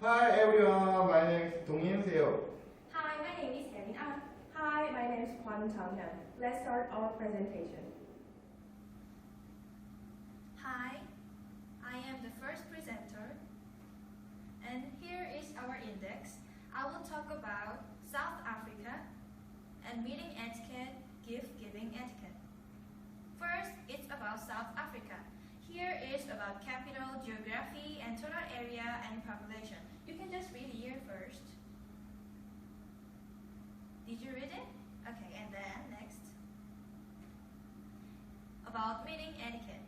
Hi everyone, my name is Dongin Seo. Hi, my name is Hyun. Hi, my name is Kwon. Let's start our presentation. Hi, I am the first presenter, and here is our index. I will talk about South Africa and meeting etiquette, gift-giving etiquette. First, it's about South Africa. Here is about capital, geography, and total area and population. You can just read here first. Did you read it? Okay, and then next. About meeting etiquette.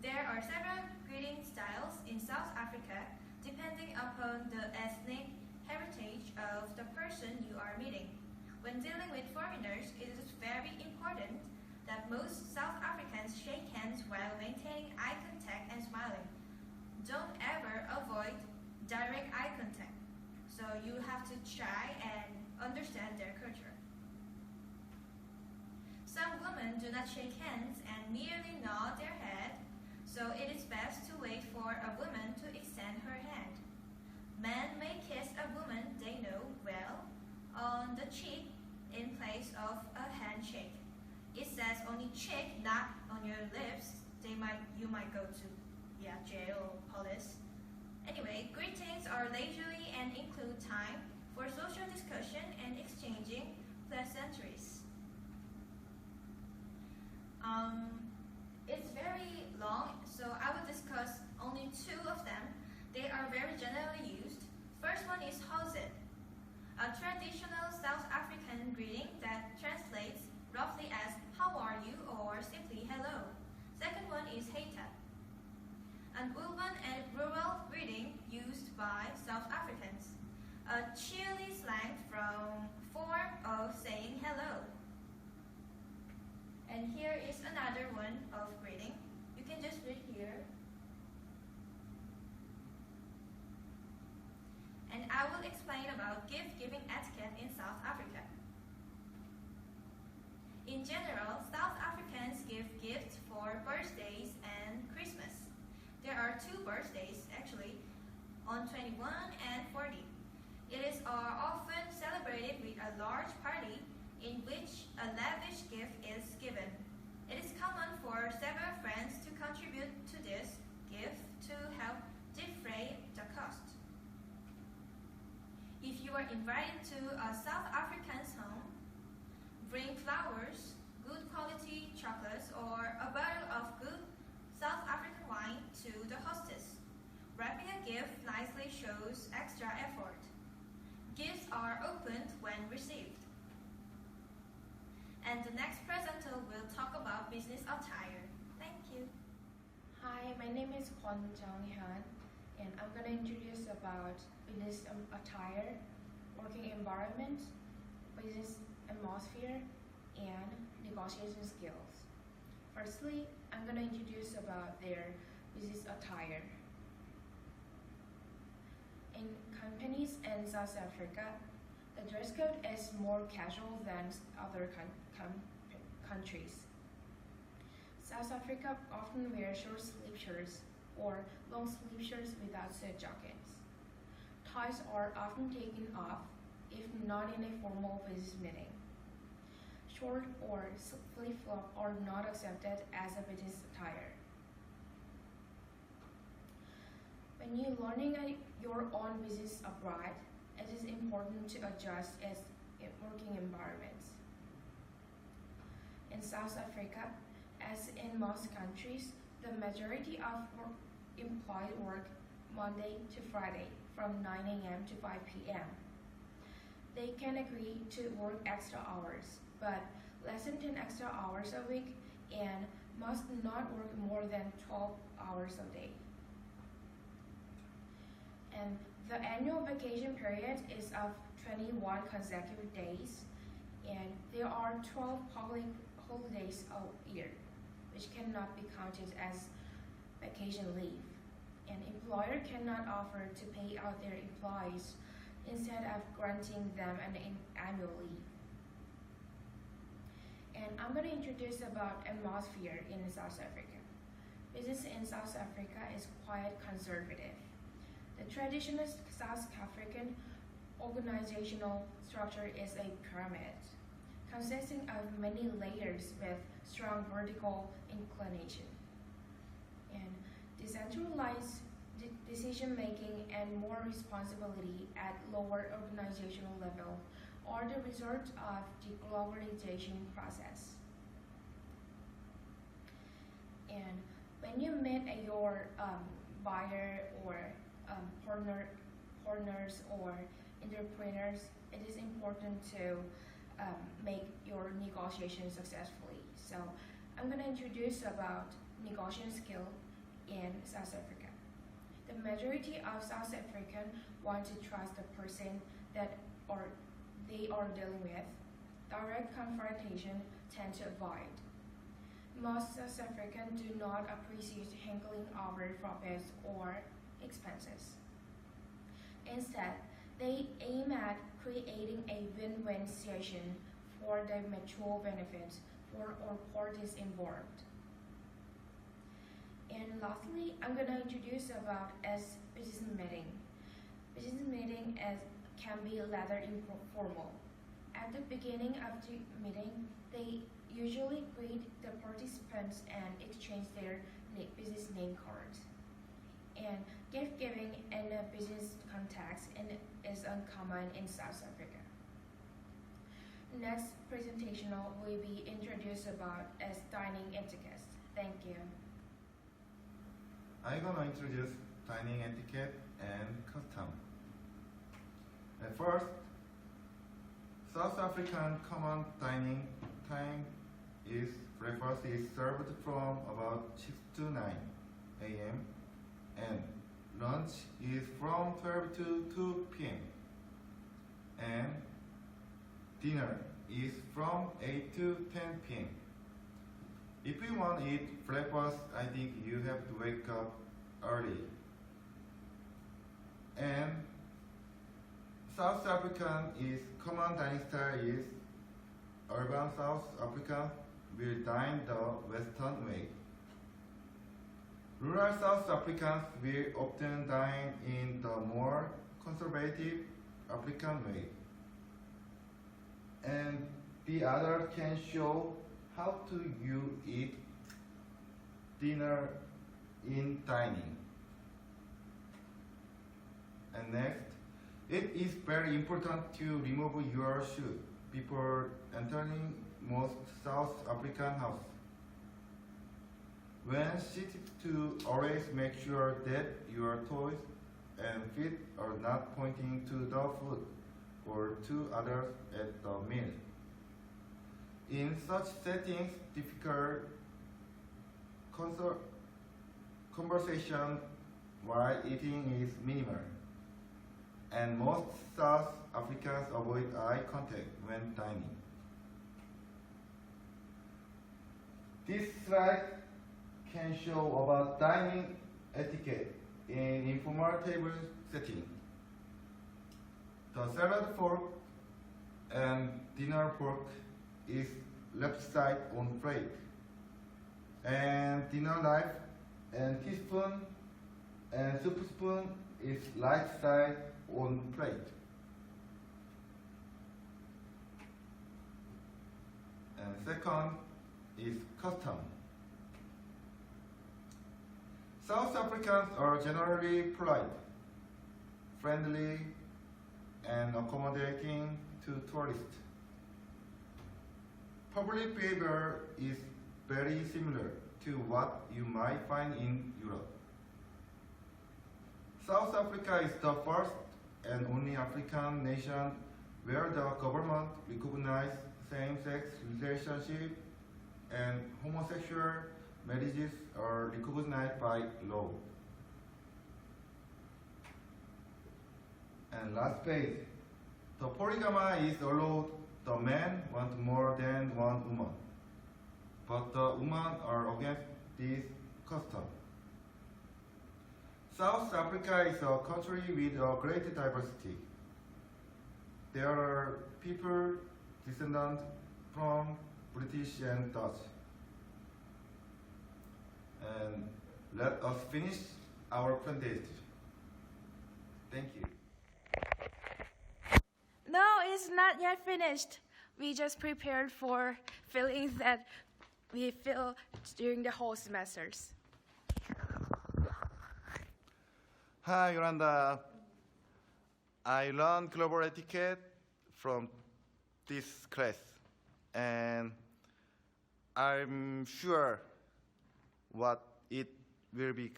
There are several greeting styles in South Africa depending upon the ethnic heritage of the person you are meeting. When dealing with foreigners, it is very important that most South Africans shake hands while maintaining eye contact and smiling. Don't ever avoid direct eye contact. So you have to try and understand their culture. Some women do not shake hands and merely nod their head, so it is best to wait for a woman to extend her hand. Men may kiss a woman they know well on the cheek in place of a handshake. It says only cheek, not on your lips. You might go to jail or police. Anyway, greetings are leisurely and include time for social discussion and exchanging pleasantries. It's very long, so I will discuss only two of them. They are very generally used. First one is how's it? A traditional South African greeting that translates roughly as how are you or simply hello. Second one is heita, an urban and rural greeting used by South Africans, a Chile slang form of saying hello. And here is another one of greeting. You can just read here. And I will explain about gift-giving etiquette in South Africa. In general, South Africans give gifts for birthdays and Christmas. There are two birthdays, actually, on 21 and 40. It is often celebrated with a large party in which a lavish gift is given. It is common for several friends to contribute to this gift to help defray the cost. If you are invited to a South African's home, bring flowers, good quality chocolates, or a bottle of good South African wine to the hostess. Wrapping a gift nicely shows extra effort. Gifts are opened when received. And the next presenter will talk about business attire. Thank you. Hi, my name is Kwon, and I'm going to introduce about business attire, working environment, business atmosphere, and negotiation skills. Firstly, I'm going to introduce about their business attire. In companies in South Africa, the dress code is more casual than other countries. South Africa often wears short sleeve shirts or long sleeve shirts without suit jackets. Ties are often taken off, if not in a formal business meeting. Short or flip-flop are not accepted as a business attire. When you're learning your own business abroad, it is important to adjust its working environments. In South Africa, as in most countries, the majority of employees work Monday to Friday from 9 a.m. to 5 p.m. They can agree to work extra hours, but less than 10 extra hours a week and must not work more than 12 hours a day. And the annual vacation period is of 21 consecutive days, and there are 12 public holidays a year, which cannot be counted as vacation leave. An employer cannot offer to pay out their employees instead of granting them an annual leave. And I'm going to introduce about atmosphere in South Africa. Business in South Africa is quite conservative. The traditional South African organizational structure is a pyramid, consisting of many layers with strong vertical inclination. And decentralized decision making and more responsibility at lower organizational level are the result of the globalization process. And when you meet your buyer or partners or entrepreneurs, it is important to make your negotiation successfully. So I'm going to introduce about negotiation skill in South Africa. The majority of South Africans want to trust the person that they are dealing with. Direct confrontation tend to avoid. Most South Africans do not appreciate haggling over profits or expenses. Instead, they aim at creating a win-win situation for the mutual benefits for all parties involved. And lastly, I'm going to introduce about as business meeting. Business meeting can be rather informal. At the beginning of the meeting, they usually greet the participants and exchange their business name cards. And gift giving in a business context is uncommon in South Africa. Next presentation will be introduced about as dining etiquette. Thank you. I'm gonna introduce dining etiquette and custom. At first, South African common dining time is breakfast is served from about 6 to 9 a.m. and lunch is from 12 to 2 p.m. and dinner is from 8 to 10 p.m. If you want to eat breakfast, I think you have to wake up early. And South African is common dining style is urban South African will dine the Western way. Rural South Africans will often dine in the more conservative African way. And the other can show how to you eat dinner in dining. And next, it is very important to remove your shoe before entering most South African house. When seated, to always make sure that your toes and feet are not pointing to the food or to others at the meal. In such settings, difficult conversation while eating is minimal, and most South Africans avoid eye contact when dining. This slide can show about dining etiquette in informal table setting. The salad fork and dinner fork is left side on plate, and dinner knife and teaspoon and soup spoon is right side on plate. And second is custom. South Africans are generally polite, friendly, and accommodating to tourists. Public behavior is very similar to what you might find in Europe. South Africa is the first and only African nation where the government recognizes same-sex relationship and homosexual marriages are recognized by law. And last page, the polygamy is allowed. The man wants more than one woman, but the women are against this custom. South Africa is a country with a great diversity. There are people descendant from British and Dutch. And let us finish our presentation. Thank you. No, it's not yet finished. We just prepared for feelings that we feel during the whole semesters. Hi, Yolanda. I learned global etiquette from this class, and I'm sure what it will be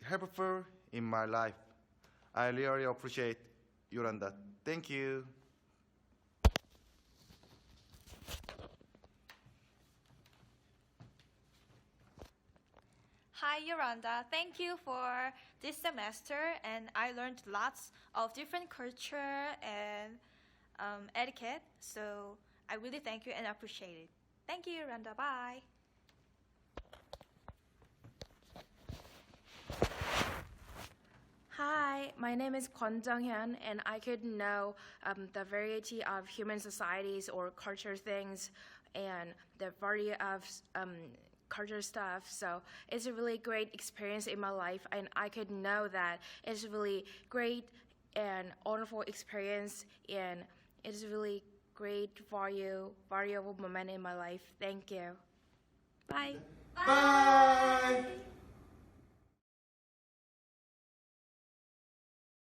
helpful in my life. I really appreciate Yolanda. Thank you. Hi, Yolanda. Thank you for this semester, and I learned lots of different culture and etiquette. So I really thank you and appreciate it. Thank you, Yolanda. Bye. Hi, my name is Kwon hyun, and I could know the variety of human societies or culture things and the variety of culture stuff. So it's a really great experience in my life, and I could know that it's a really great and wonderful experience, and it's a really great valuable moment in my life. Thank you. Bye. Bye.